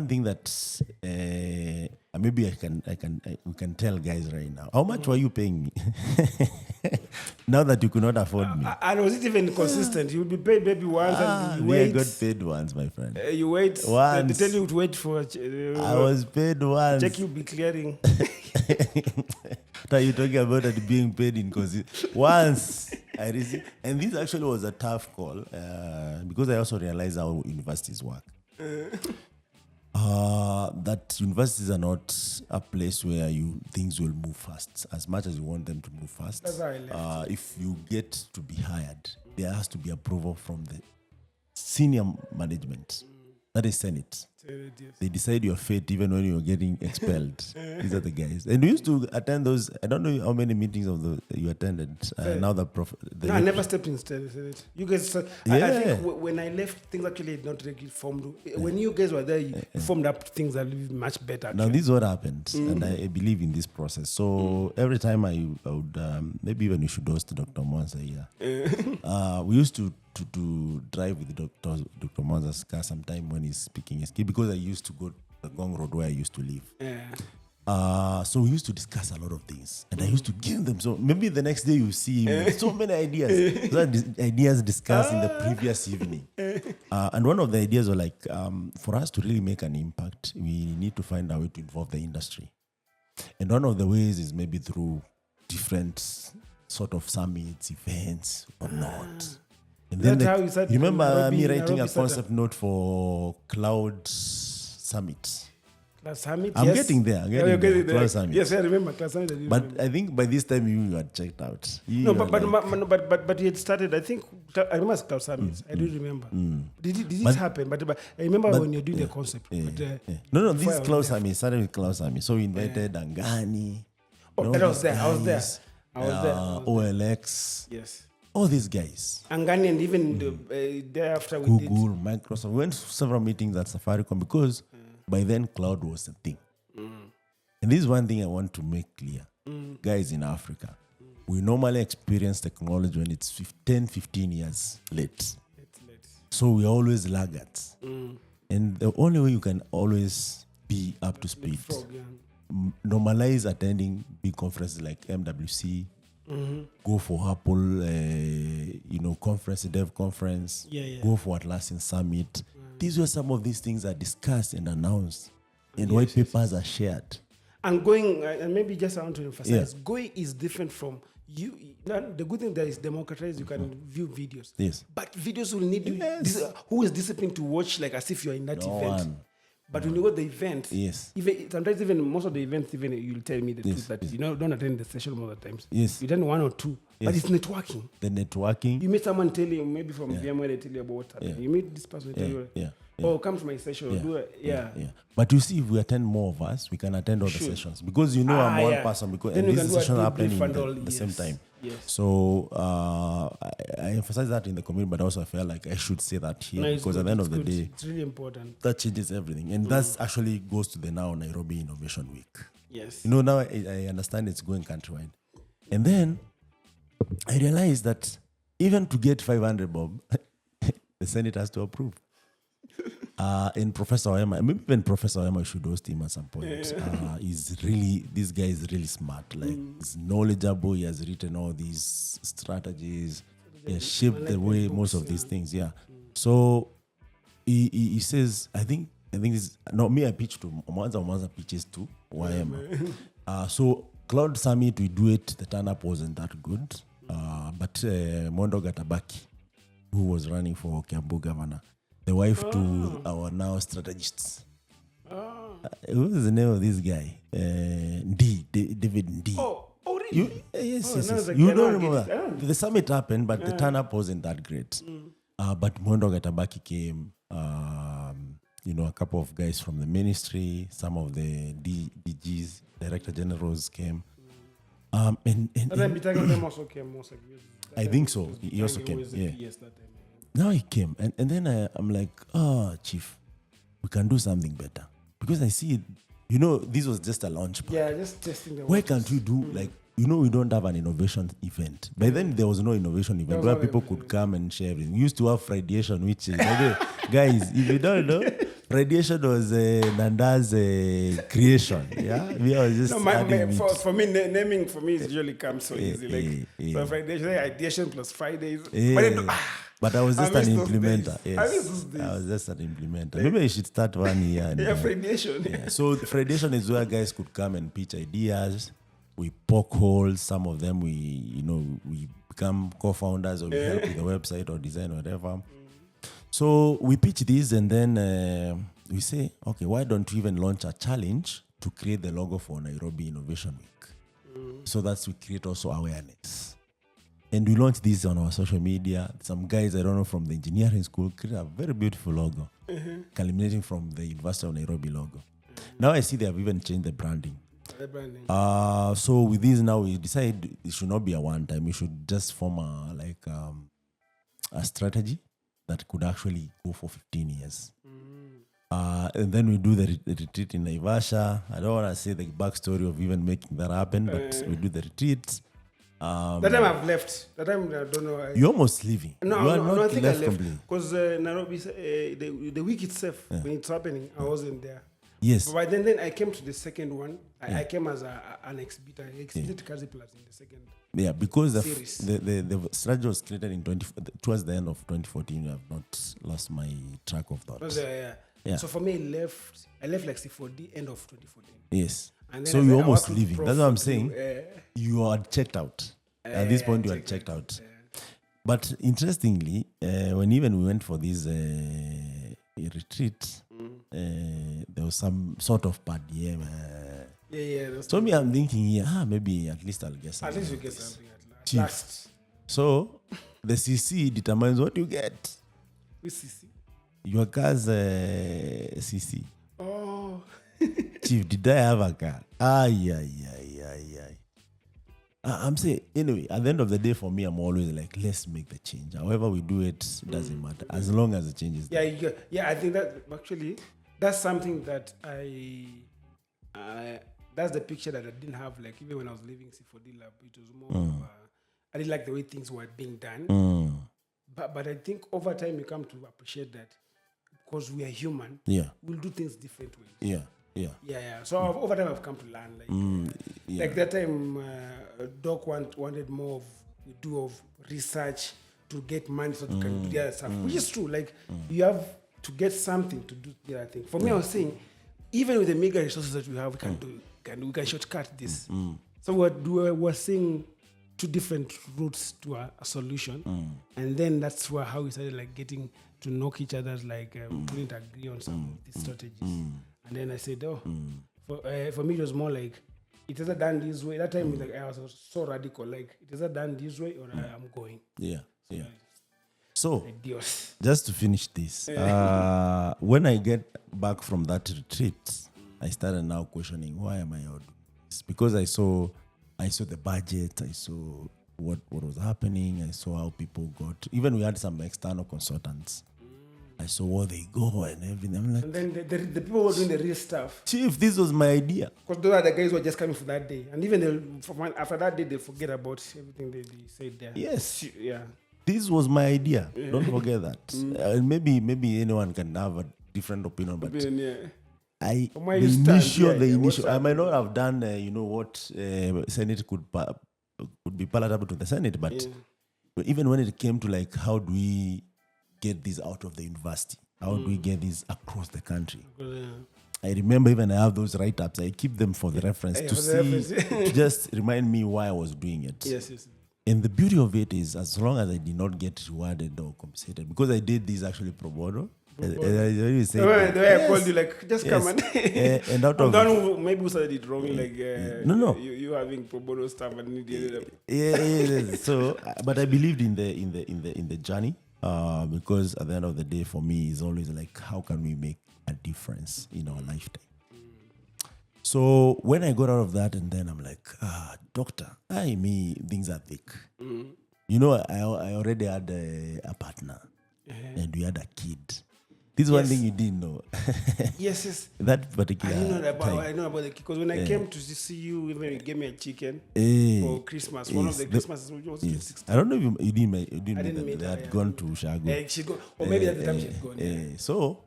one thing that maybe we can tell guys right now. How much were you paying me? Now that you could not afford me. And was it even consistent? You would be paid maybe once and you wait. I got paid once, my friend. You wait. Once. They tell you to wait for. I was paid once. Check you be clearing. Are you talking about it being paid in once I received, and this actually was a tough call because I also realized how universities work. That universities are not a place where things will move fast as much as you want them to move fast. That's how I left. If you get to be hired, there has to be approval from the senior management. That is Senate. They decide your fate even when you're getting expelled. These are the guys. And we used to attend those. I don't know how many meetings you attended. Now I never stepped in Senate. You guys, I think when I left, things actually had not really formed. When you guys were there, you formed up things that are much better. Actually. Now this is what happened, and I believe in this process. So every time I would, maybe even you should host Dr. Mwanza here. We used to drive with Dr. Mwanza's car sometime when he's speaking his key, because I used to go to the Gong Road where I used to live. So we used to discuss a lot of things, and I used to give them. So maybe the next day you see him with so many ideas. Those ideas discussed in the previous evening. And one of the ideas was like, for us to really make an impact, we need to find a way to involve the industry. And one of the ways is maybe through different sort of summits, events, or not. And then you remember me writing a concept note for Cloud Summit. Class Summit, I'm getting there. Class Summit. Yes, I remember Class Summit. But I think by this time you had checked out. But you had started. I think I remember Class Summit. I do remember. Did it happen? But I remember when you're doing the concept. No. This is Class Summit. Started with Class Summit. So we invited Angani. Oh, I was there. I was there. OLX. Yes. All these guys. Angani, and even thereafter we did Google, Microsoft. We went to several meetings at Safaricom because by then cloud was a thing. And this is one thing I want to make clear. Guys in Africa, we normally experience technology when it's 10, 15 years late. So we always laggards. And the only way you can always be up to speed, normalize attending big conferences like MWC, go for Apple, conference, Dev conference, go for Atlassian Summit. These were some of these things are discussed and announced, and white papers are shared. And going, and maybe just I want to emphasize, going is different from you. The good thing there is democratized. You can view videos. Yes. But videos will need you. Who is disciplined to watch like as if you're in that event? But when you go to the event, sometimes even most of the events, even you'll tell me the truth that don't attend the session most of the times. Yes. You attend one or two, but it's networking. The networking. You meet someone tell you, maybe from VMware, they tell you about what's happening. You meet this person, tell you, oh, come to my session, do it. But you see, if we attend more of us, we can attend all the sessions. Because I'm one person, and these sessions are happening at the same time. Yes. So I emphasize that in the community, but also I feel like I should say that here, because at the end of the day, it's really important. That changes everything. And that actually goes to the now Nairobi Innovation Week. Yes. Now I understand it's going countrywide. And then I realized that even to get 500 bob, the Senate has to approve. And Professor Oyema, maybe even Professor Oyema should host him at some point. This guy is really smart. He's knowledgeable. He has written all these strategies. He has shaped the way most of these things. Yeah. So he says, I think this. No, me I pitch to Mwanza pitches to Oyema. So Cloud Summit, we do it. The turn up wasn't that good. But Mondo Gatabaki, who was running for Kiambu governor, the wife to our now strategists. What is the name of this guy? David Ndii. Oh, really? Yes. You don't remember. The summit happened, but the turn-up wasn't that great. But Mondo Gatabaki came, a couple of guys from the ministry, some of the DGs, Director Generals came. And also came. I think so. He also came. Now he came, and then I'm like, Chief, we can do something better. Because I see, this was just a launch pad. Yeah, just testing the Why can't you do, we don't have an innovation event. By then, there was no innovation event where people could come and share everything. We used to have Friday, which is, guys, if you don't know, Radiation was Nandaa's creation. Yeah, we are just for me, naming for me is usually comes so easy. So Radiation, ideation plus Fridays. But I was just an implementer. Yes. I was just an implementer. Maybe I should start one year. Radiation. Yeah. So Radiation is where guys could come and pitch ideas. We poke holes. Some of them we become co-founders or we help with the website or design or whatever. So we pitch this and then we say, okay, why don't we even launch a challenge to create the logo for Nairobi Innovation Week? So that we create also awareness. And we launched this on our social media. Some guys, I don't know, from the engineering school created a very beautiful logo, culminating from the University of Nairobi logo. Now I see they have even changed the branding. So with this now, we decided it should not be a one-time. We should just form a strategy that could actually go for 15 years. And then we do the retreat in Naivasha. I don't want to say the backstory of even making that happen, but we do the retreat. That time I've left. That time I don't know. You're almost leaving. No, I think I left because Nairobi, the week itself, when it's happening, I wasn't there. Yes. But then I came to the second one. I came as an exhibitor. I exhibited Kazi Plus in the second. Yeah, because series. the strategy was created in towards the end of 2014. I have not lost my track of that. Yeah. So for me, I left like C4D end of 2014. Yes. So you're almost leaving. That's what I'm saying. You are checked out. At this point, you are checked out. But interestingly, when we went for this retreat, there was some sort of party. So me, I'm thinking, maybe at least I'll get something. At least you get something at Chief. last. So the CC determines what you get. Which CC? Your car's CC. Oh. Chief, did I have a car? I'm saying, anyway, at the end of the day, for me, I'm always like, let's make the change. However we do it, doesn't matter. As long as the change is there. I think that actually, that's something that that's the picture that I didn't have, like, even when I was leaving C4D Lab. It was more I didn't like the way things were being done. But I think over time, you come to appreciate that because we are human, we'll do things different ways. Yeah. So over time, I've come to learn. Like that time, Doc wanted more of research to get money so to can do the other stuff, which is true. Like you have to get something to do the other thing. For me, I was saying, even with the mega resources that we have, we can shortcut this. So we're seeing two different routes to a solution, and then that's how we started like getting to knock each other's couldn't agree on some of these strategies. And then I said, for me it was more like it is done this way. That time I was so radical, like it is done this way or I am going. So just to finish this, when I get back from that retreat, I started now questioning why am I out doing this? Because I saw the budget, I saw what was happening, I saw how people got. Even we had some external consultants. I saw where they go and everything. I'm like, and then the people were doing the real stuff. Chief, this was my idea. Because those are the guys who were just coming for that day, and even after that day, they forget about everything they said there. Yes. Yeah. This was my idea. Don't forget that. Maybe anyone can have a different opinion, but the initial. I might not have done, what Senate could be palatable to the Senate, but even when it came to like, how do we get this out of the university? How do we get this across the country? I remember even I have those write-ups. I keep them for the reference to just remind me why I was doing it. Yes. And the beauty of it is, as long as I did not get rewarded or compensated, because I did this actually pro bono. The way I called you, like, just come and and out of maybe we started it wrong, like no. You having pro bono stuff and needed it. So, but I believed in the journey, because at the end of the day, for me, it's always like, how can we make a difference in our lifetime? So when I got out of that, and then I'm like, doctor, things are thick. I already had a partner, and we had a kid. This is one thing you didn't know. Yes. That particular I know about the kid. Because when I came to see you, even you gave me a chicken for Christmas. One of the Christmases was 16. I don't know if you didn't meet that. They had gone to Shago. Or maybe at the time she had gone. So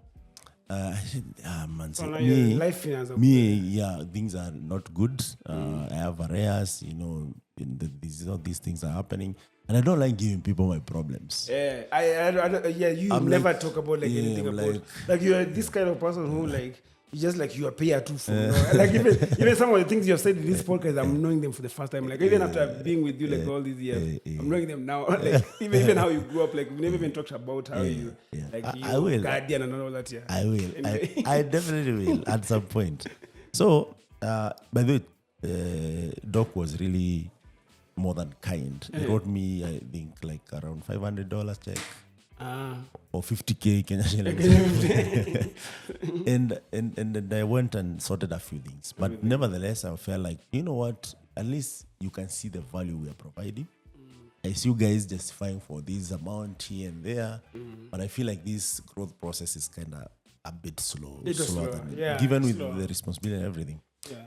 I said, man, So now me, your life finance. things are not good. I have arrears, these things are happening. And I don't like giving people my problems. Yeah, you never talk about anything about. Like you're this kind of person who you just you are payer too full. Like even some of the things you have said in this podcast, I'm knowing them for the first time. Like even after being with you all these years, I'm knowing them now. Like even how you grew up, we never even talked about how you I will. guardian and all that. Yeah, I will. Anyway. I definitely will at some point. So, by the way, Doc was really more than kind. He wrote me, I think, around $500 check. Or 50K Kenya shillings. and I went and sorted a few things. But nevertheless, I felt like, you know what? At least you can see the value we are providing. I see you guys justifying for this amount here and there. But I feel like this growth process is kind of a bit slow. Given with the responsibility and everything. Yeah.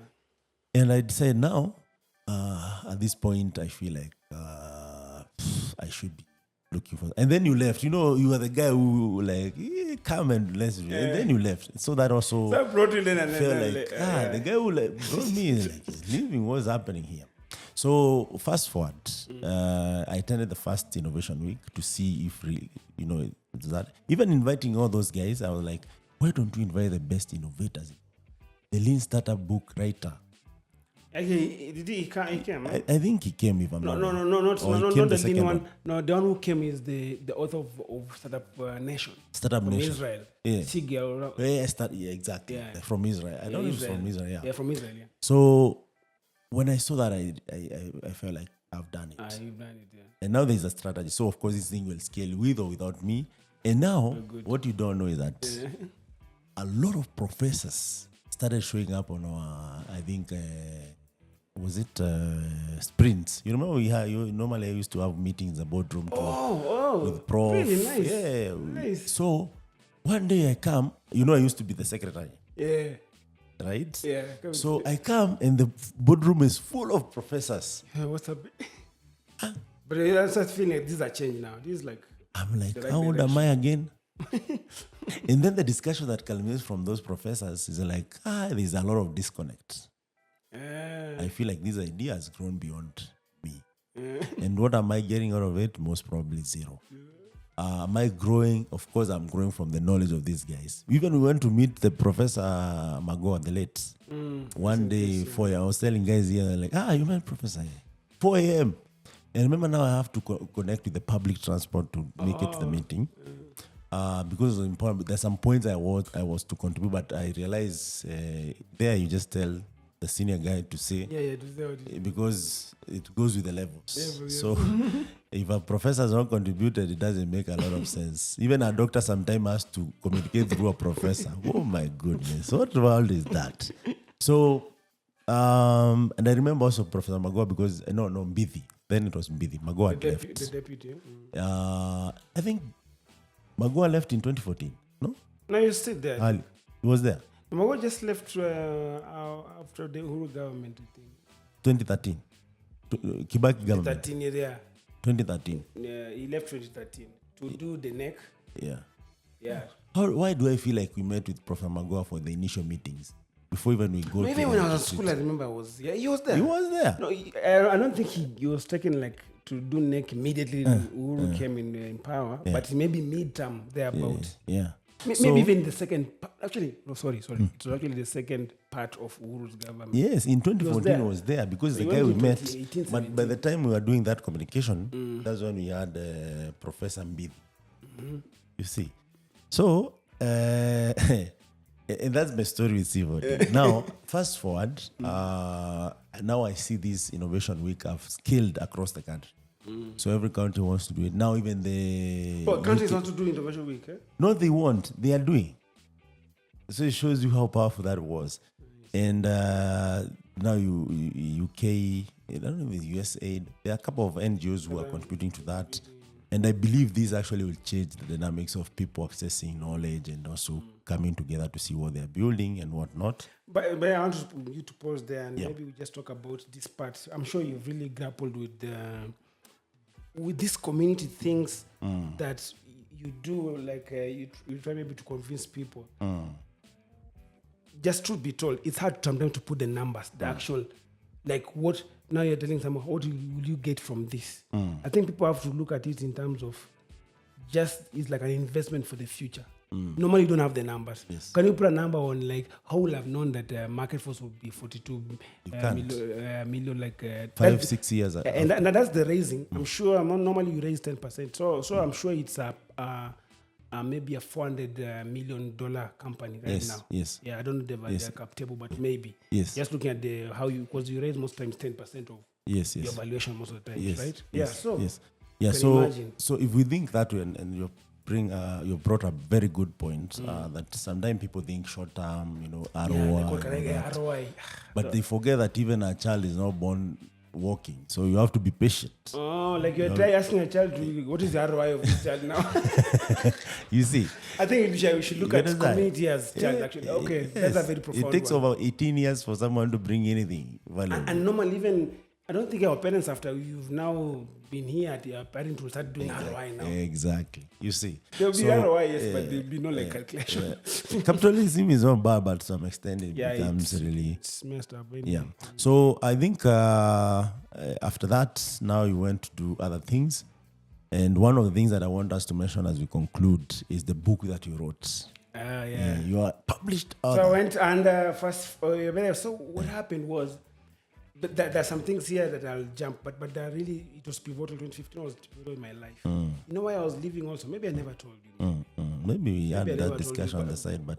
And I decided now, at this point, I feel like I should be looking for. And then you left. You were the guy who come and let's. And then you left. So that also brought you in and felt the guy who brought me is leaving. What's happening here? So fast forward, I attended the first innovation week to see if really, that. Even inviting all those guys, I was like, why don't we invite the best innovators? The Lean Startup book writer. Did he came? I think he came. If I'm not the Lean one. No, the one who came is the author of Startup Nation. Startup from Nation. Israel. Yeah, exactly. Yeah. From Israel. I don't know if it's from Israel. Yeah, from Israel. Yeah. So when I saw that, I felt like I've done it. You've done it. Yeah. And now there's a strategy. So of course this thing will scale with or without me. And now what you don't know is that a lot of professors started showing up on our, I think. Was it sprints? You remember normally I used to have meetings in the boardroom with prof. Really nice. Yeah. Nice. So one day I come, I used to be the secretary. Yeah. Right? Yeah. So I come and the boardroom is full of professors. What's up? But I start feeling like this is a change now. This is I'm like, how old am I again? And then the discussion that culminates from those professors is like, there's a lot of disconnect. I feel like this idea has grown beyond me. And what am I getting out of it? Most probably zero. Am I growing? Of course, I'm growing from the knowledge of these guys. Even we went to meet the Professor Magoa, the late. One day, 4 a.m., I was telling guys here, you met Professor 4 a.m. And remember now I have to connect with the public transport to make it to the meeting. Because it was important. There's some points I was to contribute, but I realized there you just tell the senior guy to say, because it goes with the levels. So if a professor has not contributed, it doesn't make a lot of sense. Even a doctor sometimes has to communicate through a professor. Oh my goodness, what world is that? So, and I remember also Professor Magoa because, Mbithi. Then it was Mbithi. Magoa left. The deputy. I think Magoa left in 2014, no? No, you're still there. He was there. Magoa just left after the Uhuru government, I think. 2013. Kibaki government. 2013. Yeah, he left 2013 to do the NEC. Yeah. Why do I feel like we met with Professor Magoa for the initial meetings? Before even we go Maybe when I was at school, I remember he was there. He was there. No, I don't think he was taken to do NEC immediately when Uhuru came in power, but maybe mid-term thereabout. Yeah. Maybe even the second, actually, no, sorry. It was actually the second part of Uhuru's government. Yes, in 2014 he was there because the guy we met. But by the time we were doing that communication, that's when we had Professor Mbithi. You see. So, and that's my story with Sivo. Now, fast forward, now I see this innovation week have scaled across the country. So every country wants to do it. Now even the... countries want to do Innovation Week, eh? No, they won't. They are doing. So it shows you how powerful that was. And now UK, I don't know if it's USAID, there are a couple of NGOs who are contributing to that. And I believe this actually will change the dynamics of people accessing knowledge and also coming together to see what they're building and whatnot. But I want you to pause there and maybe we just talk about this part. I'm sure you've really grappled with these community things that you do like you try maybe to convince people. Just truth be told, it's hard sometimes to put the numbers, the actual, like what. Now you're telling someone, what will you get from this? I think people have to look at it in terms of just it's like an investment for the future. Normally you don't have the numbers. Yes. Can you put a number on like how will have known that market force would be 42 million like 5-6 years and that's the raising. I'm sure normally you raise 10%. So I'm sure it's maybe a $400 million company right now. Yes. Yeah, I don't know the cap table, but maybe. Yes. Just looking at because you raise most times 10% of your valuation most of the time, right? Yes. Yeah. So So if we think that way, and you brought a very good point that sometimes people think short term, ROI, but they forget that even a child is not born walking, so you have to be patient. Oh, like you're asking a child, what is the ROI of this child now? You see, I think we should look at community as child. Actually, okay, that's a very profound. It takes over 18 years for someone to bring anything valuable. And normally, even I don't think our parents, after you've now been here, their parents will start doing ROI now. Exactly. You see, there'll be ROI, yes, but there'll be no like calculation. Capitalism is not bad, but to some extent it becomes it's messed up. Yeah. So I think after that, now you went to do other things, and one of the things that I want us to mention as we conclude is the book that you wrote. You are published. So I went and first. So what happened was. But there are some things here that I'll jump, but really it was pivotal. 2015 was pivotal in my life. You know why I was leaving also? Maybe I never told you. Maybe we had that discussion on the side, but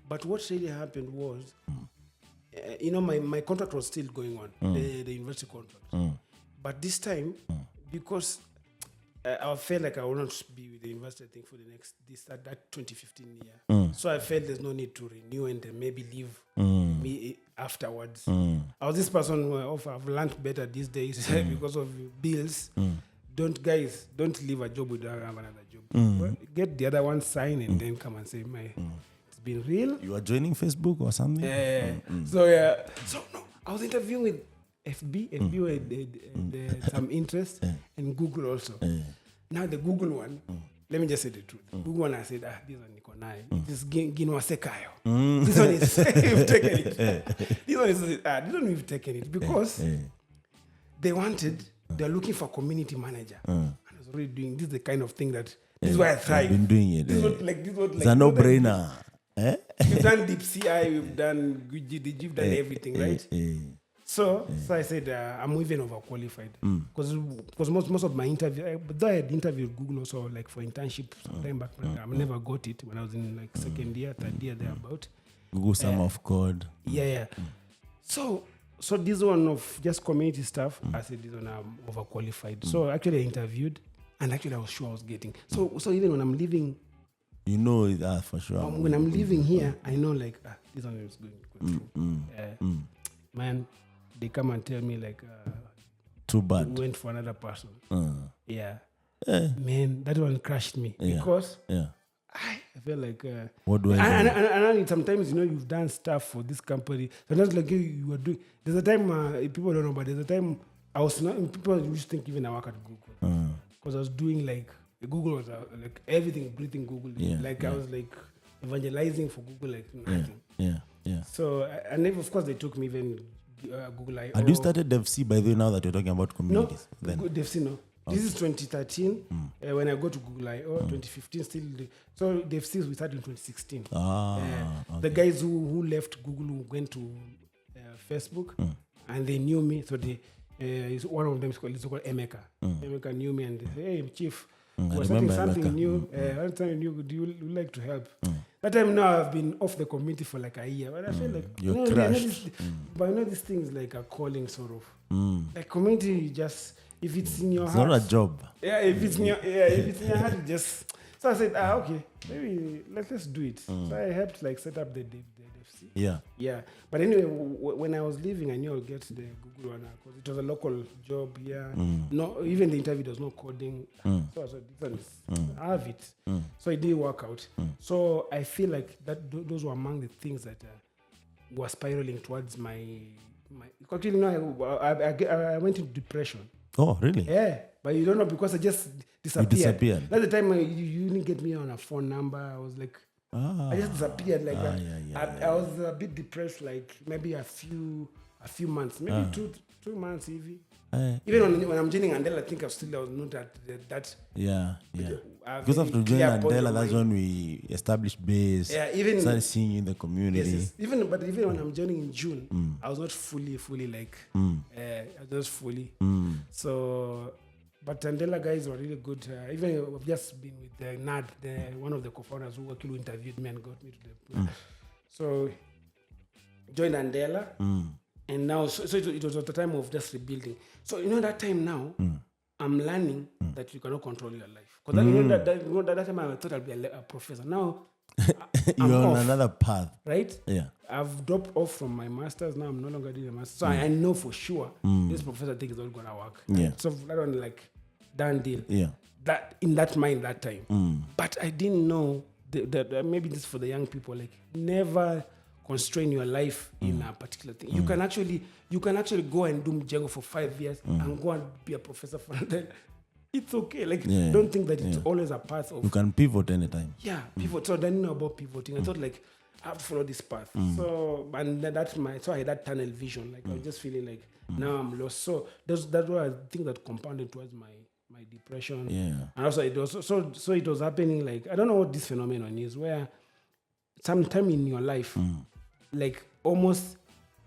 But what really happened was, my contract was still going on, the university contract. But this time, because I felt like I would not be with the university, I think, for the next that 2015 year. So I felt there's no need to renew and maybe leave me afterwards. I was this person who I've learned better these days because of bills. Don't leave a job without have another job. Well, get the other one, sign, and then come and say, it's been real. You are joining Facebook or something? So no, I was interviewing with FB had some interest, and Google also. Now the Google one, let me just say the truth. Google one, I said, this one Nikonai. This is Ginwa Sekayo. This one is we've taken it. This one we've taken it because they're looking for a community manager. And I was already doing this is the kind of thing that this is why I thrive. I've been doing it. It's a no-brainer. We've done Deep CI, we've done we've done everything, right? So I said I'm even overqualified because most of my interview, but I had interviewed Google also like for internship sometime back. I never got it when I was in like second year, third year thereabout. Google Summer of Code. So this one of just community stuff, I said this one I'm overqualified. So actually I interviewed, and actually I was sure I was getting. So even when I'm leaving, you know that for sure. When I'm leaving here, I know like this one is going through. Man. They come and tell me like, too bad. We went for another person. Man, that one crushed me because I felt like. What do I do? And sometimes you've done stuff for this company. Sometimes like you were doing. There's a time people don't know, but there's a time I was not. People used to think even I work at Google because I was doing like Google was like everything, breathing Google. I was like evangelizing for Google like nothing. So and then of course they took me even. Google I/O. Had you started DevC by the way now that you're talking about communities? No, DevC no. Okay. This is 2013 when I go to Google I/O. 2015 still. So DevC we started in 2016. The guys who left Google who went to Facebook and they knew me. So one of them is called Emeka. Emeka knew me and hey chief, we're starting something new. Do you like to help? That time now I've been off the community for like a year, but I feel like you're crushed. But I know this thing is like a calling sort of. Like community, just if it's in your heart, it's not a job. If it's in your heart, it just. So I said, okay, maybe let's do it. So I helped like set up the DevC. Yeah. But anyway, when I was leaving, I knew I'd get the Google one because it was a local job here. No, even the interview there was no coding. So I said, I have it. So it didn't work out. So I feel like that those were among the things that were spiraling towards my. Actually, no, I went into depression. Oh, really? Yeah. but you don't know because I just disappeared. That's the time you didn't get me on a phone number. I was like, I just disappeared. Like I was a bit depressed. Like maybe a few months, maybe 2 months, even. Even when I'm joining Andela, I think I was not at that. Yeah. Because after joining Andela, that's when we established base. Yeah, even started seeing you in the community. Yes. Even when I'm joining in June, I was not fully like. I was just fully. So, but Andela guys were really good. Even I've just been with Nad, one of the co-founders who actually interviewed me and got me to the. So, joined Andela. And now, so it was at the time of just rebuilding. So, that time now, I'm learning that you cannot control your life. Because that time I thought I'd be a professor. Now, you're on another path. Right? Yeah. I've dropped off from my master's. Now I'm no longer doing a master's. So I know for sure this professor thing is not going to work. Yeah. So that one, like, done deal. Yeah. That in that mind, that time. But I didn't know that maybe this is for the young people. Like, never constrain your life in a particular thing. You can actually go and do Mjengo for 5 years and go and be a professor for that. It's okay. Like, don't think that it's always a path of. You can pivot anytime. Yeah, pivot. So I didn't know about pivoting. I thought, like, I have to follow this path. So and so I had that tunnel vision. Like I was just feeling like now I'm lost. So that was I think that compounded towards my depression. Yeah. And also it was so it was happening, like, I don't know what this phenomenon is, where sometime in your life, like almost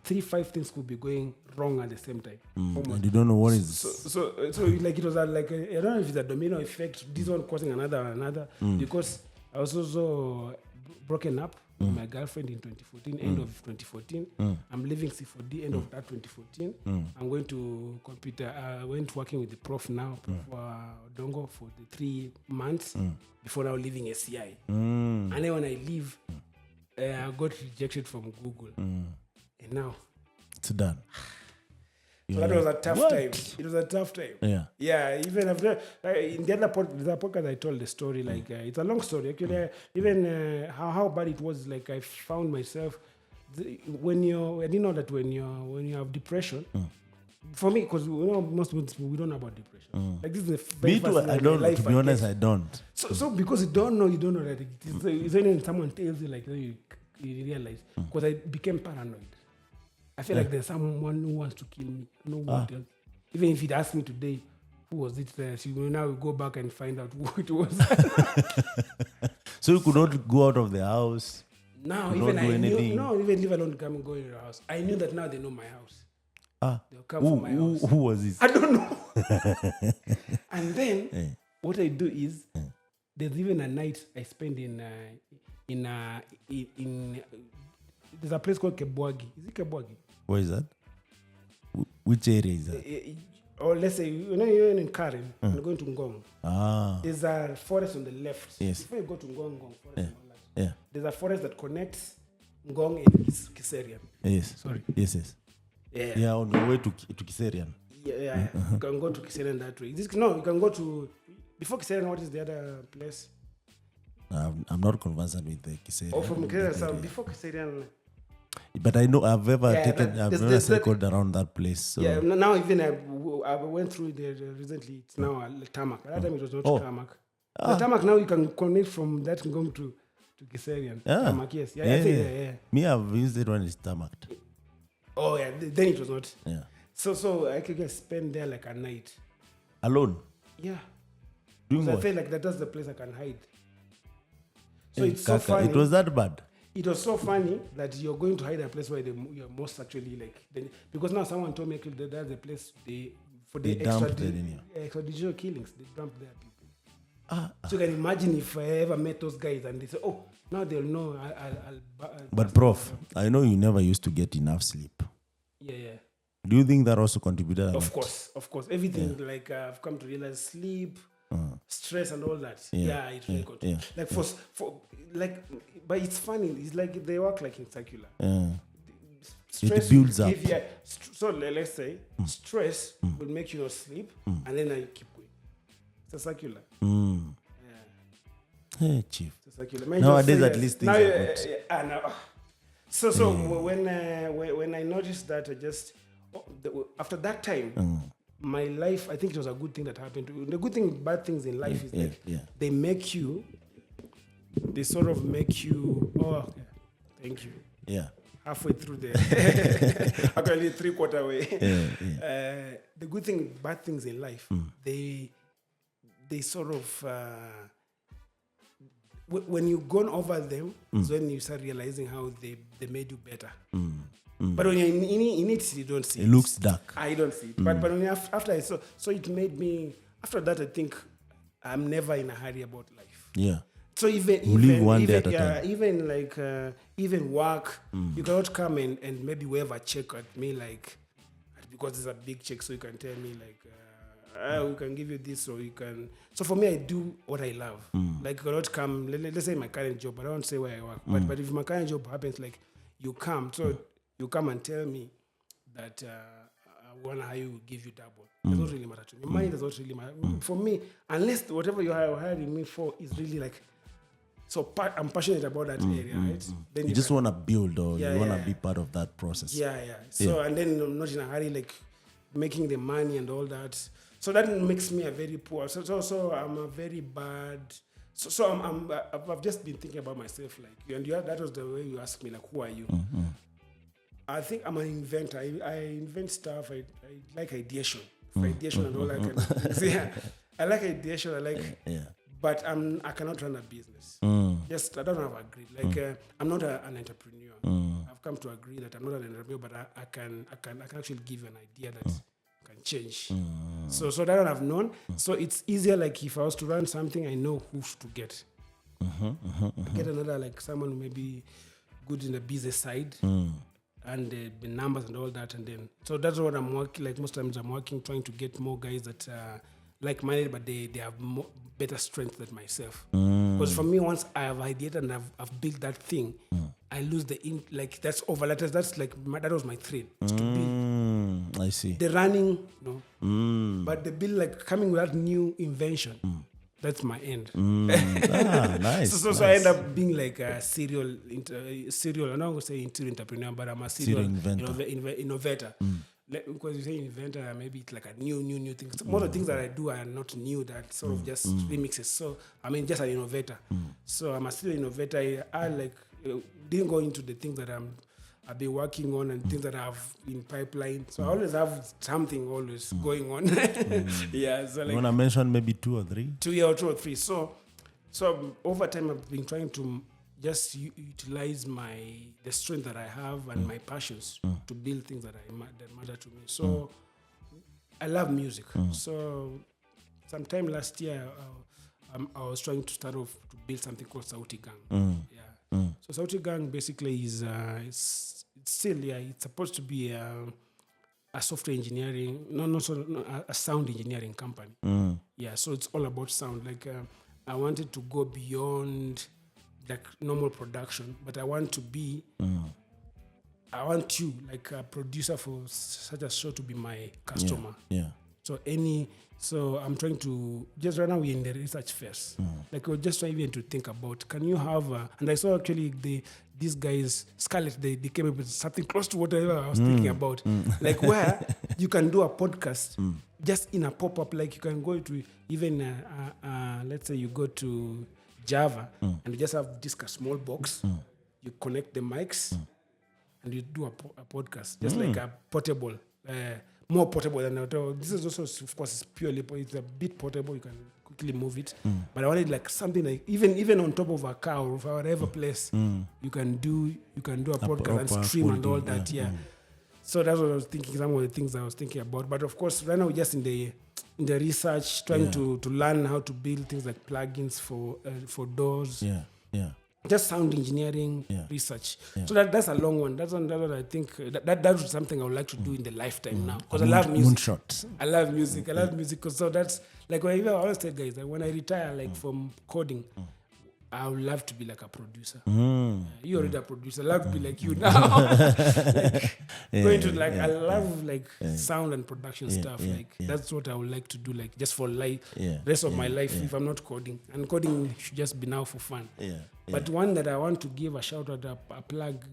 3-5 things could be going wrong at the same time. And you don't know what is. So like it was like I don't know if it's a domino effect. This one causing another because I was also broken up with my girlfriend in 2014, end of 2014. I'm leaving C4D end of that 2014. I'm going to computer. I went working with the prof now, Prof Dongo, for the 3 months before now leaving SCI. And then when I leave, I got rejected from Google. And now it's done. So that was a tough time. It was a tough time. Yeah. Yeah. Even after in the other podcast, I told the story. Like it's a long story. Actually, even how bad it was. Like I found myself I didn't know that when you have depression. For me, because most people we don't know about depression. Like this is the very me too. I don't. To be honest, I don't. So because you don't know that it's only when someone tells you, like, you realize. Because I became paranoid. I feel like there's someone who wants to kill me. No one else. Even if he'd asked me today, who was it? So now we go back and find out who it was. So you could not go out of the house. Now even I knew. No, even leave alone come and go in your house. I knew that now they know my house. They'll come from my house. Who was this? I don't know. And then what I do is there's even a night I spend in there's a place called Kebwagi. Is it Kebwagi? Where is that? Which area is that? Or let's say, you're in Karen, you're going to Ngong. There's a forest on the left. Yes. Before you go to Ngong forest, there's a forest that connects Ngong and Kiserian. Yes. Sorry. Yes. Yeah. Yeah, on the way to Kiserian. Yeah. You can go to Kiserian that way. You can go to... Before Kiserian, what is the other place? I'm not conversant with the Kiserian. Oh, from Kiserian. So before Kiserian... But I know I've never cycled around that place. So. Yeah, now even I went through there recently. It's now a tarmac. At that time it was not tarmac. The tarmac now you can connect from that Ngong to Kiserian. Tarmac, yes. Yeah. Me, I've used it when it's tarmacked. Oh yeah, then it was not. Yeah. So I could spend there like a night. Alone? Yeah. Doing what? I feel like that's the place I can hide. So it's so funny. It was that bad? It was so funny that you're going to hide a place where you're most actually like... Because now someone told me that there's a place for the extrajudicial killings. They dump their people. So you can imagine if I ever met those guys and they say, oh, now they'll know. But Prof, I know you never used to get enough sleep. Yeah. Do you think that also contributed? Of course. Everything, like I've come to realize, sleep, stress and all that. Yeah, it really contributes. Like for but it's funny. It's like they work like in circular. Stress it builds up. So let's say stress will make you not sleep, and then I keep going. It's a circular. Hey, Chief. It's a circular. Nowadays, at least things are good. So when I noticed that, I just after that time. my life, I think it was a good thing that happened. The good thing, bad things in life is that they make you. They sort of make you. Oh, okay. Thank you. Yeah. Halfway through the actually 3/4 way. The good thing, bad things in life, they sort of when you've gone over them, is when you start realizing how they made you better. But when you're in it, you don't see it. It looks dark. I don't see it. But when you after I saw, so it made me. After that, I think I'm never in a hurry about life. Yeah. So even work, you cannot come and maybe wave a check at me like, because it's a big check, so you can tell me like, we can give you this, or you can. So for me, I do what I love. Like, you cannot come. Let's say my current job. I don't say where I work, but if my current job happens, like you come, so you come and tell me that I want to hire you, give you double. It does not really matter to me. Money does not really matter for me, unless whatever you are hiring me for is really like. So I'm passionate about that area, right? Then you just want to build, or you want to be part of that process. Yeah. So and then I'm not in a hurry, like making the money and all that. So that makes me a very poor. So I'm a very bad. So I've just been thinking about myself, like, and that was the way you asked me, like, who are you? I think I'm an inventor. I invent stuff. I like ideation, ideation and all that kind of things. Yeah, I like ideation. I like. But I cannot run a business. Just I don't have agreed. Like I'm not an entrepreneur. I've come to agree that I'm not an entrepreneur, but I can actually give you an idea that can change. So that I've known. So it's easier. Like if I was to run something, I know who to get. Get another, like someone who may be good in the business side and the numbers and all that, and then so that's what I'm working. Like most times I'm working, trying to get more guys that. Like-minded, but they have better strength than myself. Because for me, once I have ideated and I've built that thing, I lose like that's overlapped. That's like that was my thread to build. I see. The running, but the build, like coming with that new invention. That's my end. Nice. So I end up being like a serial. I'm not going to say interior entrepreneur, but I'm a serial innovator. Because you say inventor, maybe it's like a new thing. So most of the things that I do are not new, that sort of just remixes. So I mean, just an innovator. So I'm a still innovator. I like didn't go into the things that I've been working on and things that I have in pipeline. So I always have something always going on. Yeah. So like, you want to mention maybe 2 or 3? 2 or 3. So over time I've been trying to just utilize the strength that I have and my passions to build things that matter to me. So I love music. So sometime last year, I was trying to start off to build something called Sauti Gang. So Sauti Gang basically is it's supposed to be a software engineering, a sound engineering company. Yeah, so it's all about sound. Like I wanted to go beyond like normal production, but I want you, like a producer for such a show, to be my customer. Yeah. So I'm trying to, just right now we're in the research phase. Like we're just trying even to think about, can you have, and I saw actually these guys, Scarlett, they came up with something close to whatever I was thinking about. Like where you can do a podcast just in a pop-up, like you can go to even, let's say you go to Java and you just have a small box, you connect the mics and you do a podcast, just like a portable, more portable than this is also, of course, it's purely, it's a bit portable, you can quickly move it, but I wanted like something like even on top of a car or whatever place, you can do a podcast and stream and all that. So that's what I was thinking, some of the things I was thinking about. But of course, right now we're just in the research, trying to learn how to build things like plugins for doors. Just sound engineering research. So that's a long one. That's what I think. That's something I would like to do in the lifetime now, because I love music. Moonshot. I love music. I love music. So that's like when I always tell guys, like when I retire, like from coding, I would love to be like a producer. You're already a producer. I love to be like you now. Going to like, I love like sound and production stuff. That's what I would like to do. Like just for life, rest of my life, if I'm not coding. And coding should just be now for fun. But one that I want to give a shout out, a plug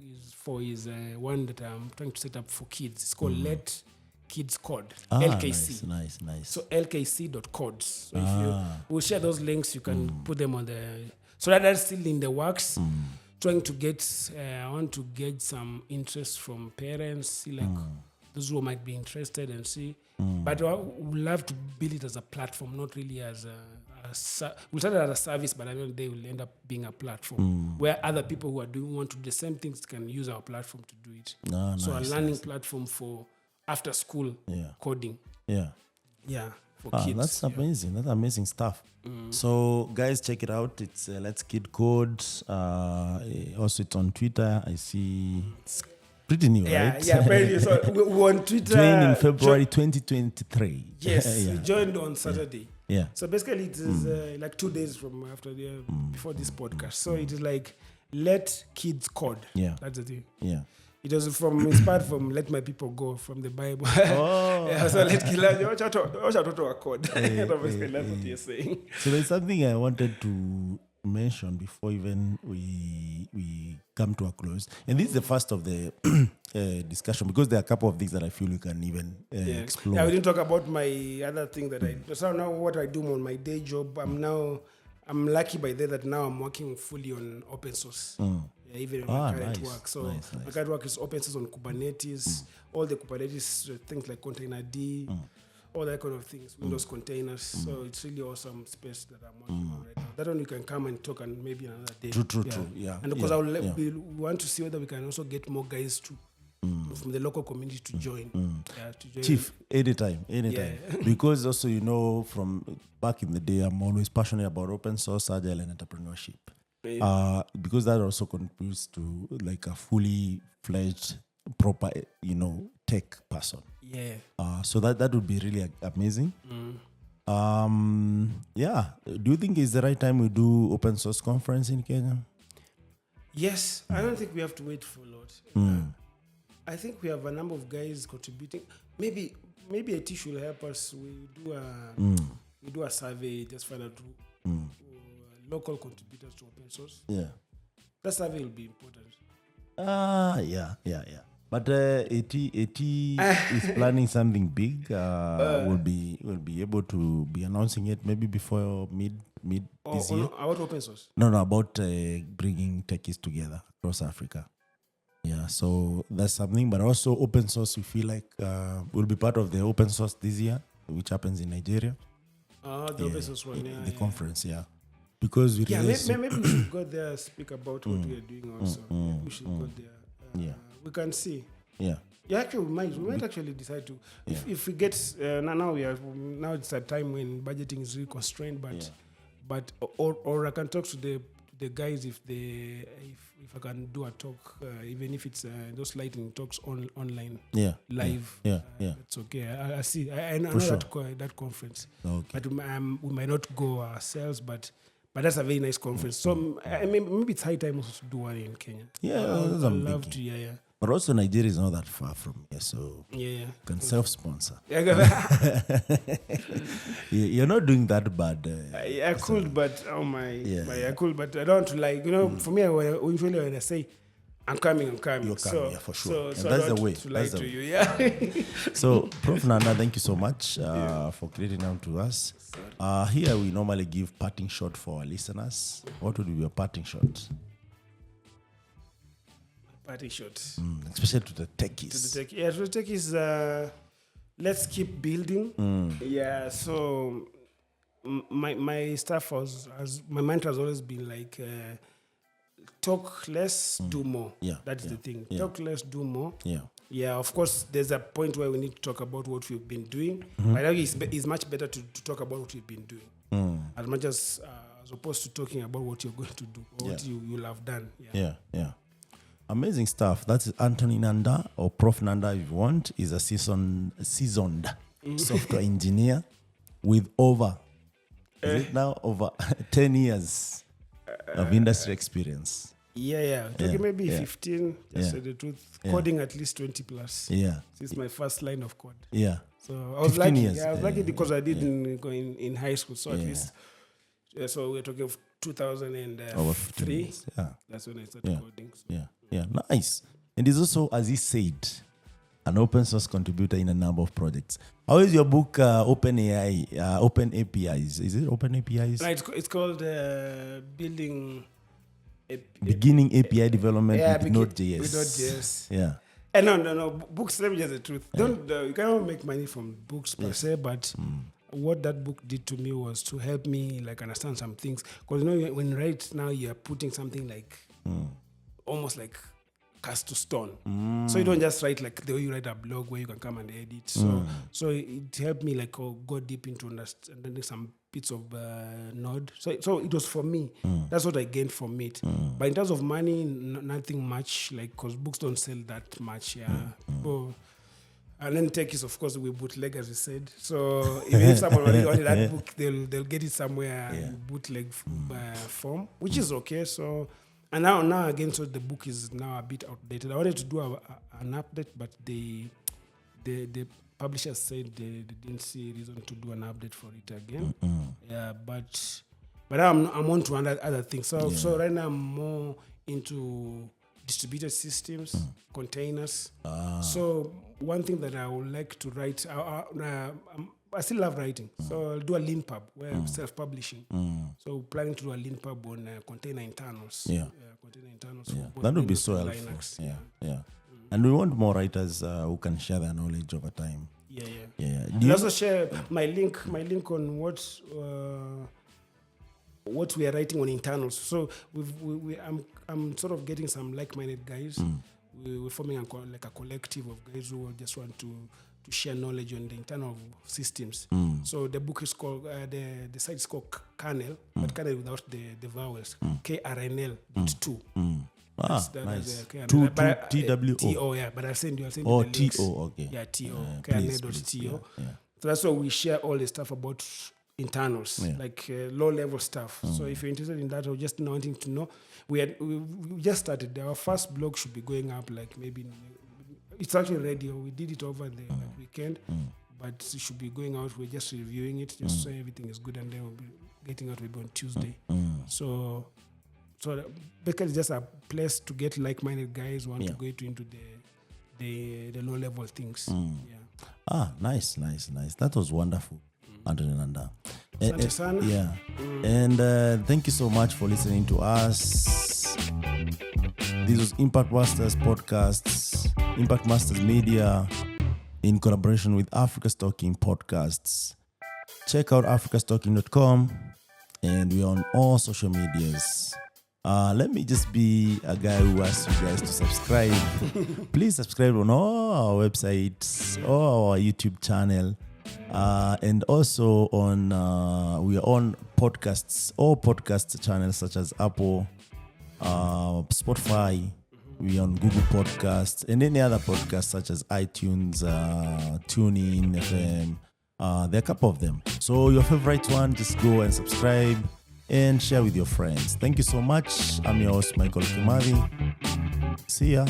is one that I'm trying to set up for kids. It's called Let Kids Code, LKC. Nice. So lkc.codes. So we'll share those links. You can put them on the. So that's still in the works. Trying to get, I want to get some interest from parents, see like those who might be interested and see. But I would love to build it as a platform, not really as we'll start it as a service, but I know they will end up being a platform where other people who are want to do the same things can use our platform to do it. So a learning platform for after school coding. Yeah, for kids. That's amazing. That's amazing stuff. So guys, check it out. It's Let's Kid Code. Also, it's on Twitter. I see it's pretty new, right? Yeah, very new. So we on Twitter. Joined in February 2023. Yes, we joined on Saturday. Yeah. So basically, it is like 2 days from after before this podcast. So it is like Let Kids Code. Yeah, that's the thing. Yeah. It was inspired from Let My People Go from the Bible. So let kids code. Obviously, that's what you're saying. So there's something I wanted to mention before even we come to a close. And this is the first of the discussion because there are a couple of things that I feel you can even explore. Yeah, we didn't talk about my other thing that I do. So now what I do on my day job, I'm lucky by that now I'm working fully on open source. Even in my current work. So my current work is open source on Kubernetes, all the Kubernetes things like Container D, all that kind of things, Windows containers. So it's really awesome space that I'm working on right now. That one you can come and talk and maybe another day. True. Yeah. And because we want to see whether we can also get more guys from the local community to join. To join. Chief, anytime. Because also, from back in the day, I'm always passionate about open source, agile, and entrepreneurship. Because that also contributes to like a fully fledged, proper, tech person. So that would be really amazing. Do you think it's the right time we do open source conference in Kenya? Yes, I don't think we have to wait for a lot. I think we have a number of guys contributing. Maybe AT should help us. We do a survey, just find out local contributors to open source. Yeah, that survey will be important. Yeah. But AT is planning something big. We'll be able to be announcing it maybe before mid this year. About open source? No, about bringing techies together across Africa. Yeah, so that's something. But also open source, we feel like we'll be part of the open source this year, which happens in Nigeria. The open source one, the conference, because we maybe we should go there speak about what we are doing also. We should go there. We can see. Actually, we might actually decide to if we get now it's a time when budgeting is really constrained, but or I can talk to the guys if I can do a talk, even if it's those lightning talks online, live. It's okay. I see. I know that conference, but we might not go ourselves, but that's a very nice conference. So maybe it's high time also to do one in Kenya. I'd love to. But also Nigeria is not that far from here, so you can self-sponsor. You're not doing that bad. I could, but I could, but I don't want to for me, usually when I say I'm coming. You're coming, for sure. So that's the way. To lie to you, So, Prof. Nandaa, thank you so much for creating out to us. Here we normally give parting shot for our listeners. What would be your parting shot? Parting shot. Especially to the techies. To the techies, let's keep building. So my staff my mantra has always been like, talk less, do more. That's the thing. Talk less, do more. Of course, there's a point where we need to talk about what we've been doing. But I think it's much better to talk about what we've been doing. As much as opposed to talking about what you're going to do or what you'll have done. Amazing stuff. That's Anthony Nandaa, or Prof. Nandaa if you want. Is a seasoned software engineer with over 10 years of industry experience. Talking maybe 15, to say the truth. Coding at least 20 plus. Since my first line of code. So I was lucky. Years. I was lucky because I did in high school. So at least, so we're talking of 2003. That's when I started coding. So. Nice. And it's also, as he said, an open source contributor in a number of projects. How is your book, Open APIs? Is it Open APIs? Right, it's called Building... Beginning API development with Node.js. With Node.js. Yeah. And no. Books, let me tell you the truth. You cannot make money from books per se, but what that book did to me was to help me like understand some things. Because when right now you're putting something like almost like cast to stone. So you don't just write like the way you write a blog where you can come and edit. So it helped me like go deep into understanding some bits of Node. So it was for me. That's what I gained from it. But in terms of money, nothing much, like, because books don't sell that much. So, and then tech is, of course, we bootleg, as we said. So if someone already wanted that book, they'll get it somewhere in bootleg form, which is okay. So, and now again, so the book is now a bit outdated. I wanted to do an update, but the publishers said they didn't see a reason to do an update for it again. Yeah, but I'm on to other things. So right now I'm more into distributed systems, containers. So one thing that I would like to write, I still love writing. So I'll do a lean pub where I'm self-publishing. So planning to do a lean pub on container internals. Container internals. That would be so helpful. Linux. Yeah. And we want more writers who can share their knowledge over time. Yeah. I'll also share my link on what we are writing on internals. So I'm sort of getting some like-minded guys. We're forming a collective of guys who just want to share knowledge on the internal systems. So the book is called, the site is called Kernel, but Kernel without the vowels. KRNL.2. Nice. TWO. TO, yeah. But I'll send you the links. TO, okay. Yeah, TO. KRNL.TO. So that's why we share all the stuff about internals, like low-level stuff. So if you're interested in that or just wanting to know, we just started. Our first blog should be going up like maybe... It's actually ready. We did it over the weekend, but it should be going out. We're just reviewing it, just so everything is good, and then we'll be getting out maybe on Tuesday. So basically, it's just a place to get like-minded guys who want to go into the low-level things. Nice. That was wonderful, Anthony Nandaa. Yeah. And thank you so much for listening to us. This was Impact Masters Podcasts, Impact Masters Media, in collaboration with Africastalking Podcasts. Check out africastalking.com, and we're on all social medias. Let me just be a guy who asks you guys to subscribe. Please subscribe on all our websites, all our YouTube channel, and also on we are on podcasts, all podcast channels such as Apple, Spotify. We're on Google Podcasts and any other podcasts such as iTunes, TuneIn, FM. There are a couple of them. So your favorite one, just go and subscribe and share with your friends. Thank you so much. I'm your host, Michael Kimathi. See ya.